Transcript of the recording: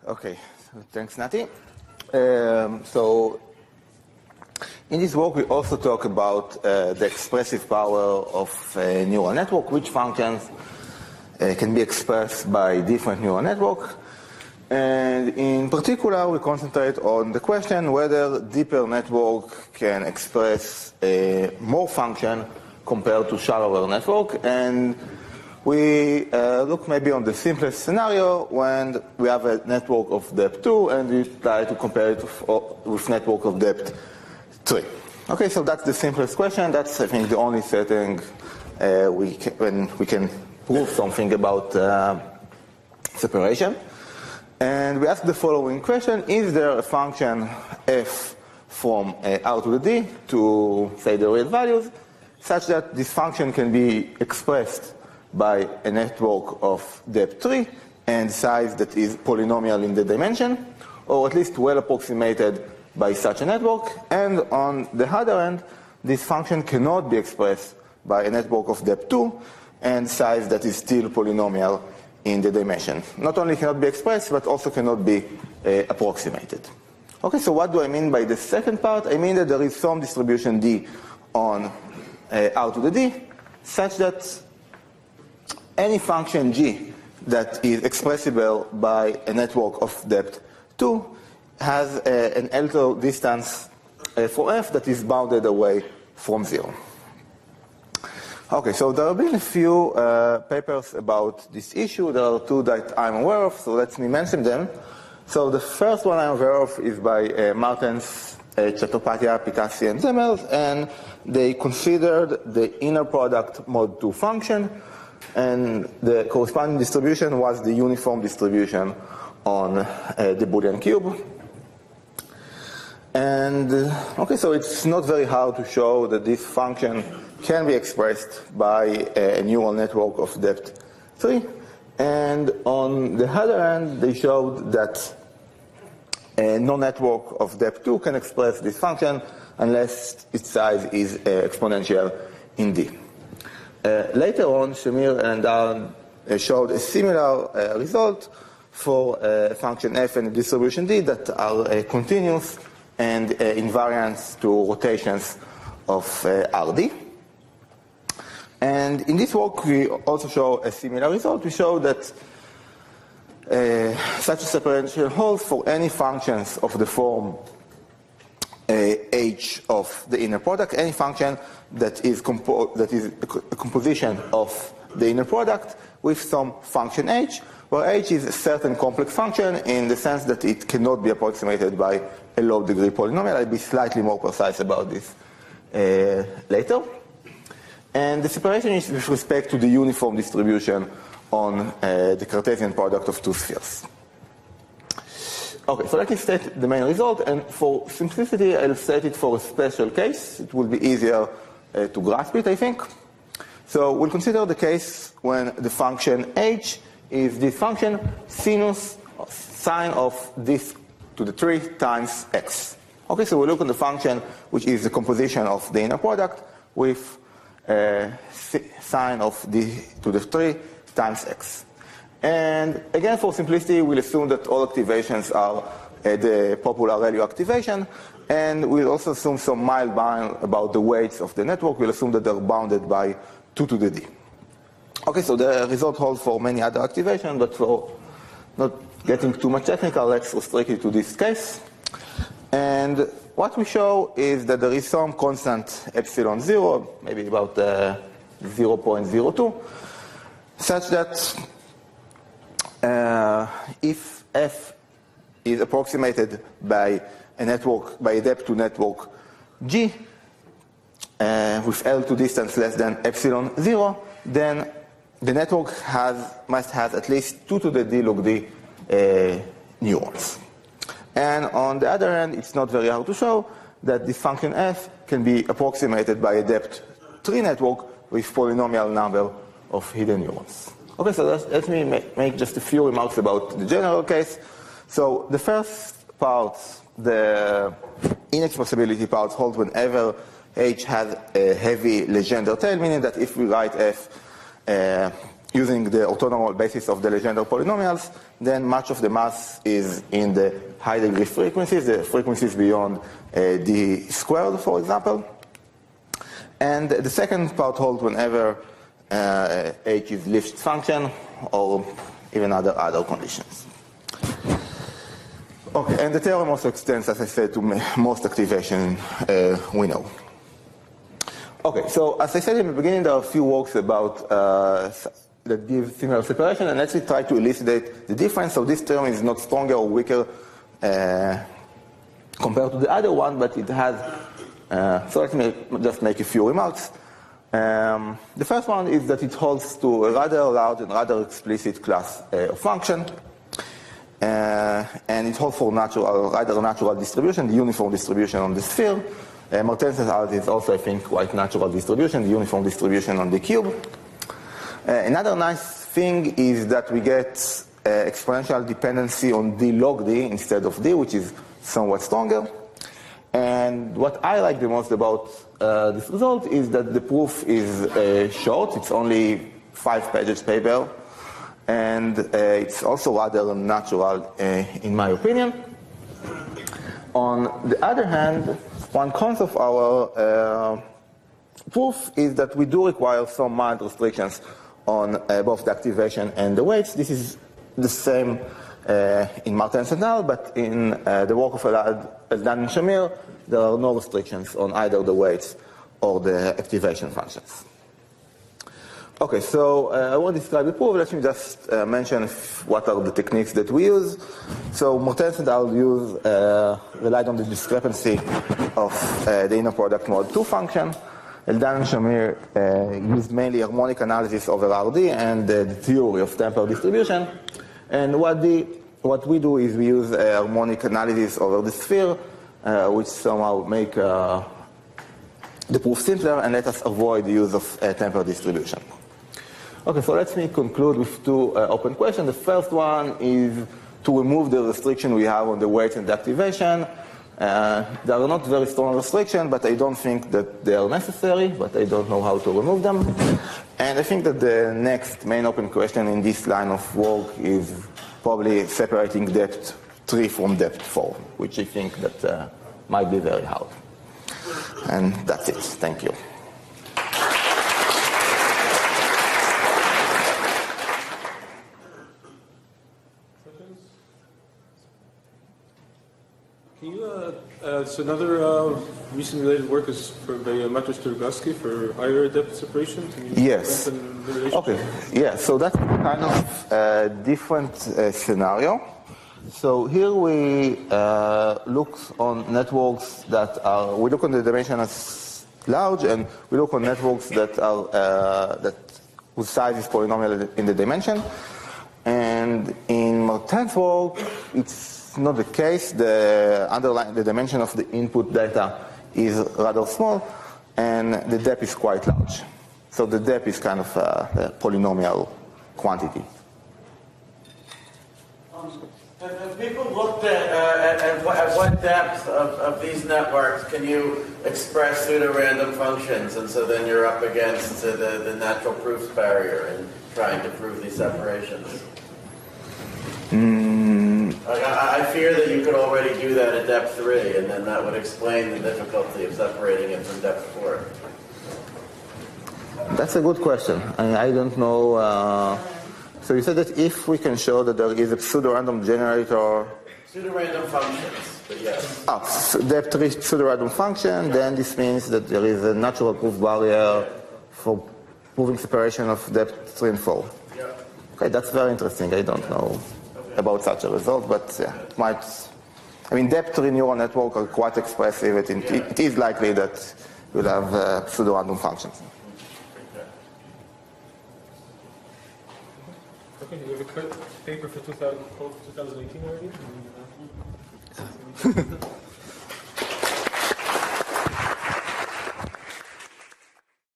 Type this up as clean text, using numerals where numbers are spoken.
Okay, thanks, Nati. So in this work, we also talk about the expressive power of a neural network, which functions can be expressed by different neural networks. And in particular, we concentrate on the question whether deeper network can express more function compared to shallower network. And we look maybe on the simplest scenario when we have a network of depth 2 and we try to compare it with network of depth 3. Okay, so that's the simplest question. That's, I think, the only setting when we can prove something about separation. And we ask the following question: is there a function f from R to the d to, say, the real values, such that this function can be expressed by a network of depth 3 and size that is polynomial in the dimension, or at least well approximated by such a network? And on the other end, this function cannot be expressed by a network of depth 2 and size that is still polynomial in the dimension. Not only cannot be expressed, but also cannot be approximated. Okay, so what do I mean by the second part? I mean that there is some distribution d on R to the d, such that any function g that is expressible by a network of depth 2 has an L distance for f that is bounded away from 0. Okay, so there have been a few papers about this issue. There are two that I'm aware of, so let me mention them. So the first one I'm aware of is by Martens, Chattopadhyay, Pikasi, and Zemels, and they considered the inner product mod 2 function, and the corresponding distribution was the uniform distribution on the Boolean cube. And okay, so it's not very hard to show that this function can be expressed by a neural network of depth 3. And on the other hand, they showed that no network of depth 2 can express this function unless its size is exponential in D. Later on, Shamir and Aaron showed a similar result for a function f and a distribution d that are continuous and invariant to rotations of Rd. And in this work, we also show a similar result. We show that such a separation holds for any functions of the form h of the inner product, any function that is a composition of the inner product with some function h, where h is a certain complex function in the sense that it cannot be approximated by a low-degree polynomial. I'll be slightly more precise about this later. And the separation is with respect to the uniform distribution on the Cartesian product of two spheres. Okay, so let me state the main result, and for simplicity, I'll state it for a special case. It will be easier to grasp it, I think. So we'll consider the case when the function h is this function sinus sine of this to the 3 times x. Okay, so we look at the function which is the composition of the inner product with sine of d to the 3 times x. And again, for simplicity, we'll assume that all activations are the popular ReLU activation, and we'll also assume some mild bound about the weights of the network. We'll assume that they're bounded by 2 to the d. Okay, so the result holds for many other activations, but for not getting too much technical, let's restrict it to this case. And what we show is that there is some constant epsilon 0, maybe about 0.02, such that if f is approximated by a network, by a depth to network G, with L2 distance less than epsilon 0, then the network must have at least 2 to the d log d neurons. And on the other hand, it's not very hard to show that this function f can be approximated by a depth 3 network with polynomial number of hidden neurons. Okay, so let me make just a few remarks about the general case. So the first part, the inexpressibility part, holds whenever h has a heavy Legendre tail, meaning that if we write f using the orthonormal basis of the Legendre polynomials, then much of the mass is in the high degree frequencies, the frequencies beyond d squared, for example. And the second part holds whenever h is Lipschitz function or even other conditions. Okay, and the theorem also extends, as I said, to most activation we know. Okay, so as I said in the beginning, there are a few works about that give similar separation, and let's try to elucidate the difference. So this term is not stronger or weaker compared to the other one, but it has, so let me just make a few remarks. The first one is that it holds to a rather large and rather explicit class of function, and it holds for rather natural distribution, the uniform distribution on the sphere. Martensen's is also, I think, quite natural distribution, the uniform distribution on the cube. Another nice thing is that we get exponential dependency on d log d instead of d, which is somewhat stronger. And what I like the most about this result is that the proof is short. It's only 5 pages paper, and it's also rather natural in my opinion. On the other hand, one cons of our proof is that we do require some mild restrictions on both the activation and the weights. This is the same in Martens et al., but in the work of Eldan and Shamir, there are no restrictions on either the weights or the activation functions. Okay, so I won't describe the proof. Let me just mention what are the techniques that we use. So Martens et al. Relied on the discrepancy of the inner product mode 2 function. Eldan and Shamir used mainly harmonic analysis over RD and the theory of temporal distribution. And what we do is we use harmonic analysis over the sphere, which somehow make the proof simpler and let us avoid the use of temporal distribution. Okay, so let me conclude with 2 open questions. The first one is to remove the restriction we have on the weights and the activation. They are not very strong restrictions, but I don't think that they are necessary, but I don't know how to remove them. And I think that the next main open question in this line of work is probably separating depth 3 from depth 4, which I think that might be very hard. And that's it. Thank you. Can you, so another recent related work is for by Matros Turgowski for higher depth separation. Can you yes. Okay. Yeah. So that's kind of a different scenario. So here we look on networks that are. We look on the dimension as large, and we look on networks that are whose size is polynomial in the dimension. And in Marten's work, it's not the case. The dimension of the input data is rather small, and the depth is quite large. So the depth is kind of a polynomial quantity. Have people looked at what depth of these networks can you express pseudo-random functions, and so then you're up against the natural proofs barrier in trying to prove these separations? I fear that you could already do that at depth 3, and then that would explain the difficulty of separating it from depth 4. That's a good question. I don't know. So you said that if we can show that there is a pseudo-random generator... Pseudo-random functions, but yes. Depth 3 pseudo-random function, then this means that there is a natural proof barrier for proving separation of depth 3 and 4. Yeah. Okay, that's very interesting. I don't know about such a result, but yeah, it might. I mean, depth 3 neural network are quite expressive. It is likely that you'll have pseudo-random functions. Okay, you have a paper for 2018 already?